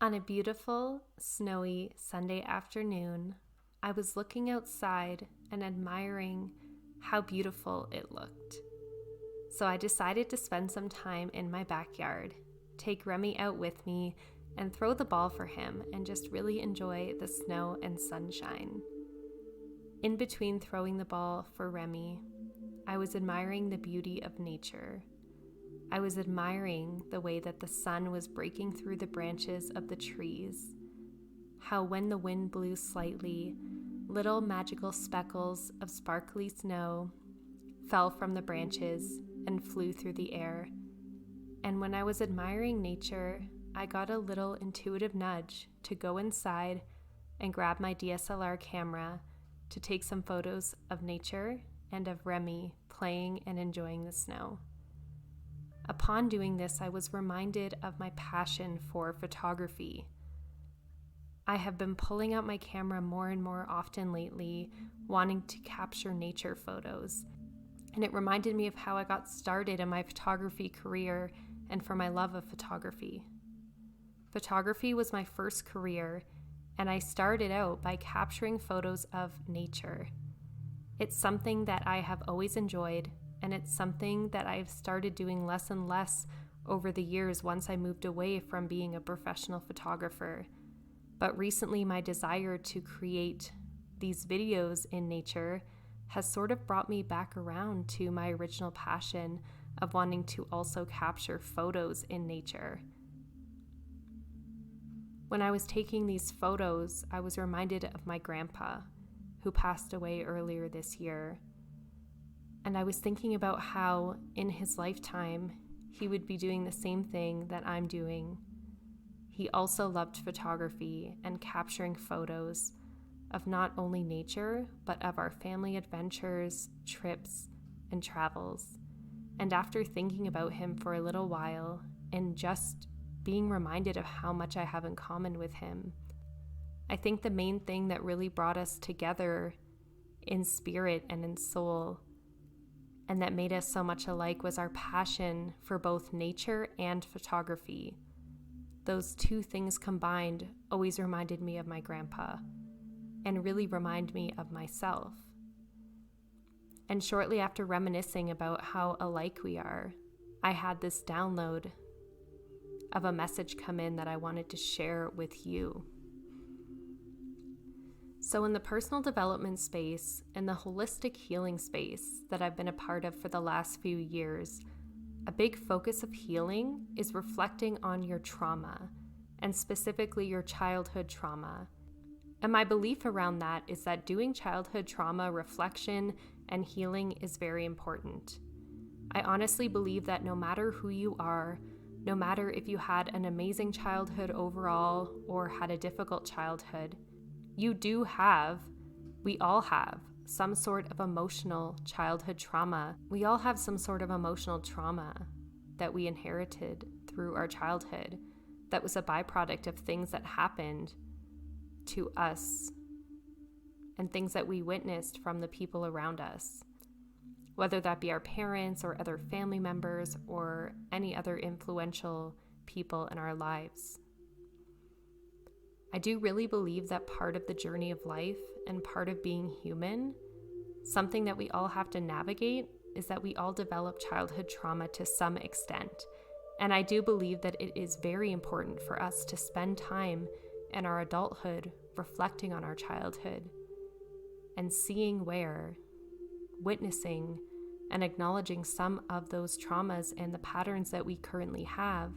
On a beautiful, snowy Sunday afternoon, I was looking outside and admiring how beautiful it looked. So I decided to spend some time in my backyard, take Remy out with me, and throw the ball for him and just really enjoy the snow and sunshine. In between throwing the ball for Remy, I was admiring the beauty of nature. I was admiring the way that the sun was breaking through the branches of the trees, how when the wind blew slightly, little magical speckles of sparkly snow fell from the branches and flew through the air. And when I was admiring nature, I got a little intuitive nudge to go inside and grab my DSLR camera to take some photos of nature and of Remy playing and enjoying the snow. Upon doing this, I was reminded of my passion for photography. I have been pulling out my camera more and more often lately, wanting to capture nature photos. And it reminded me of how I got started in my photography career and for my love of photography. Photography was my first career, and I started out by capturing photos of nature. It's something that I have always enjoyed, and it's something that I've started doing less and less over the years once I moved away from being a professional photographer. But recently, my desire to create these videos in nature has sort of brought me back around to my original passion of wanting to also capture photos in nature. When I was taking these photos, I was reminded of my grandpa, who passed away earlier this year. And I was thinking about how in his lifetime, he would be doing the same thing that I'm doing. He also loved photography and capturing photos of not only nature, but of our family adventures, trips, and travels. And after thinking about him for a little while and just being reminded of how much I have in common with him, I think the main thing that really brought us together in spirit and in soul, and that made us so much alike, was our passion for both nature and photography. Those two things combined always reminded me of my grandpa and really remind me of myself. And shortly after reminiscing about how alike we are, I had this download of a message come in that I wanted to share with you. So in the personal development space and the holistic healing space that I've been a part of for the last few years, a big focus of healing is reflecting on your trauma, and specifically your childhood trauma. And my belief around that is that doing childhood trauma reflection and healing is very important. I honestly believe that no matter who you are, no matter if you had an amazing childhood overall or had a difficult childhood, we all have some sort of emotional childhood trauma. We all have some sort of emotional trauma that we inherited through our childhood that was a byproduct of things that happened to us and things that we witnessed from the people around us, whether that be our parents or other family members or any other influential people in our lives. I do really believe that part of the journey of life and part of being human, something that we all have to navigate, is that we all develop childhood trauma to some extent. And I do believe that it is very important for us to spend time in our adulthood reflecting on our childhood and seeing where, witnessing, and acknowledging some of those traumas and the patterns that we currently have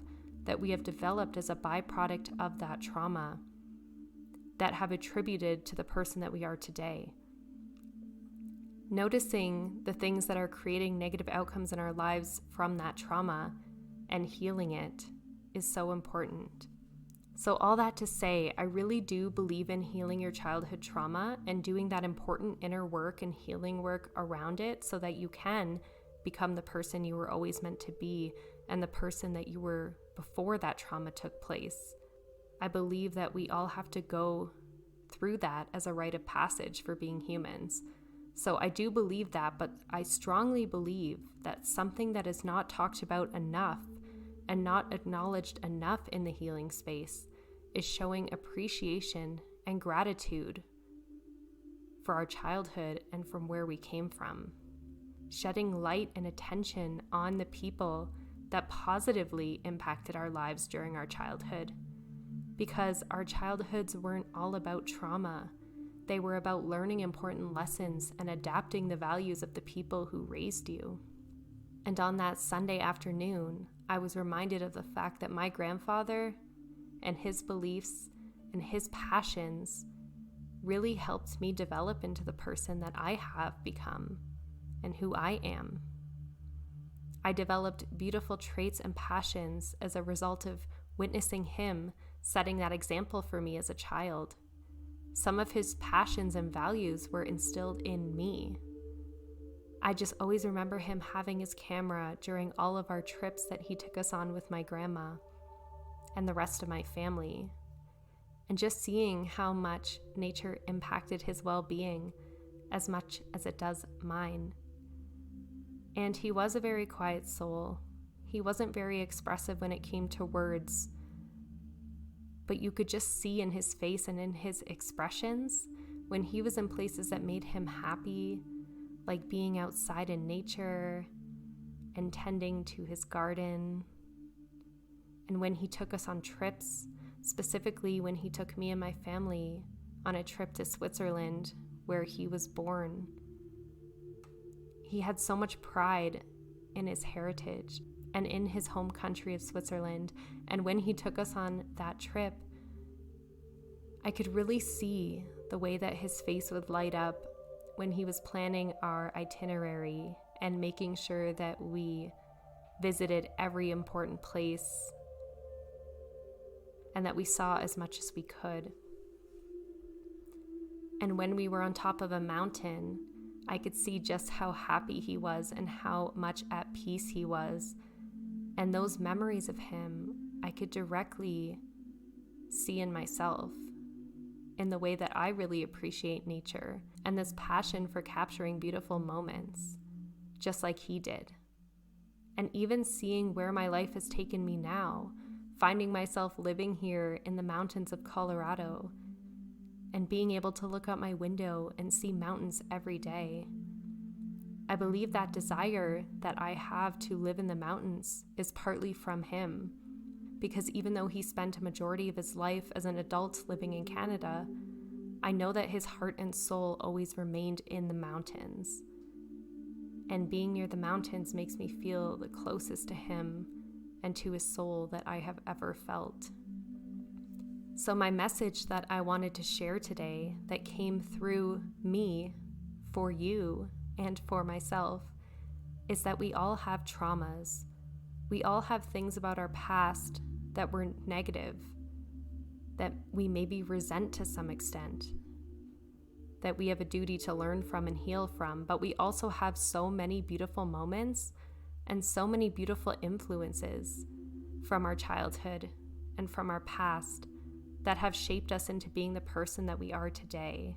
that we have developed as a byproduct of that trauma that have attributed to the person that we are today. Noticing the things that are creating negative outcomes in our lives from that trauma and healing it is so important. So all that to say, I really do believe in healing your childhood trauma and doing that important inner work and healing work around it so that you can become the person you were always meant to be and the person that you were before that trauma took place. I believe that we all have to go through that as a rite of passage for being humans. So I do believe that, but I strongly believe that something that is not talked about enough and not acknowledged enough in the healing space is showing appreciation and gratitude for our childhood and from where we came from. Shedding light and attention on the people that positively impacted our lives during our childhood. Because our childhoods weren't all about trauma. They were about learning important lessons and adapting the values of the people who raised you. And on that Sunday afternoon, I was reminded of the fact that my grandfather and his beliefs and his passions really helped me develop into the person that I have become and who I am. I developed beautiful traits and passions as a result of witnessing him setting that example for me as a child. Some of his passions and values were instilled in me. I just always remember him having his camera during all of our trips that he took us on with my grandma and the rest of my family, and just seeing how much nature impacted his well-being as much as it does mine. And he was a very quiet soul. He wasn't very expressive when it came to words, but you could just see in his face and in his expressions when he was in places that made him happy, like being outside in nature and tending to his garden. And when he took us on trips, specifically when he took me and my family on a trip to Switzerland where he was born, he had so much pride in his heritage and in his home country of Switzerland. And when he took us on that trip, I could really see the way that his face would light up when he was planning our itinerary and making sure that we visited every important place and that we saw as much as we could. And when we were on top of a mountain, I could see just how happy he was and how much at peace he was. And those memories of him, I could directly see in myself, in the way that I really appreciate nature and this passion for capturing beautiful moments, just like he did. And even seeing where my life has taken me now, finding myself living here in the mountains of Colorado and being able to look out my window and see mountains every day. I believe that desire that I have to live in the mountains is partly from him, because even though he spent a majority of his life as an adult living in Canada, I know that his heart and soul always remained in the mountains. And being near the mountains makes me feel the closest to him and to his soul that I have ever felt. So my message that I wanted to share today, that came through me for you and for myself, is that we all have traumas. We all have things about our past that were negative, that we maybe resent to some extent, that we have a duty to learn from and heal from, but we also have so many beautiful moments and so many beautiful influences from our childhood and from our past that have shaped us into being the person that we are today.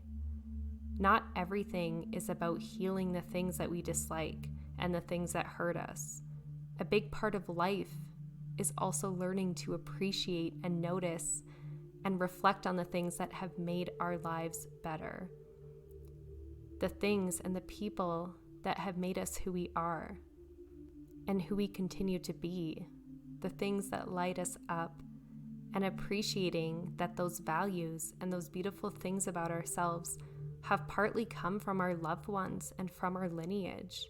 Not everything is about healing the things that we dislike and the things that hurt us. A big part of life is also learning to appreciate and notice and reflect on the things that have made our lives better. The things and the people that have made us who we are and who we continue to be. The things that light us up, and appreciating that those values and those beautiful things about ourselves have partly come from our loved ones and from our lineage.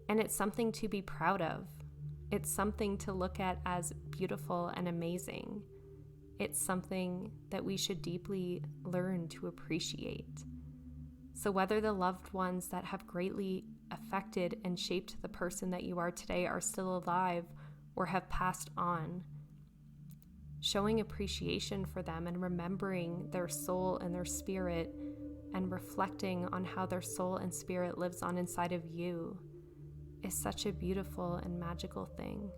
And it's something to be proud of. It's something to look at as beautiful and amazing. It's something that we should deeply learn to appreciate. So whether the loved ones that have greatly affected and shaped the person that you are today are still alive or have passed on, showing appreciation for them and remembering their soul and their spirit and reflecting on how their soul and spirit lives on inside of you is such a beautiful and magical thing.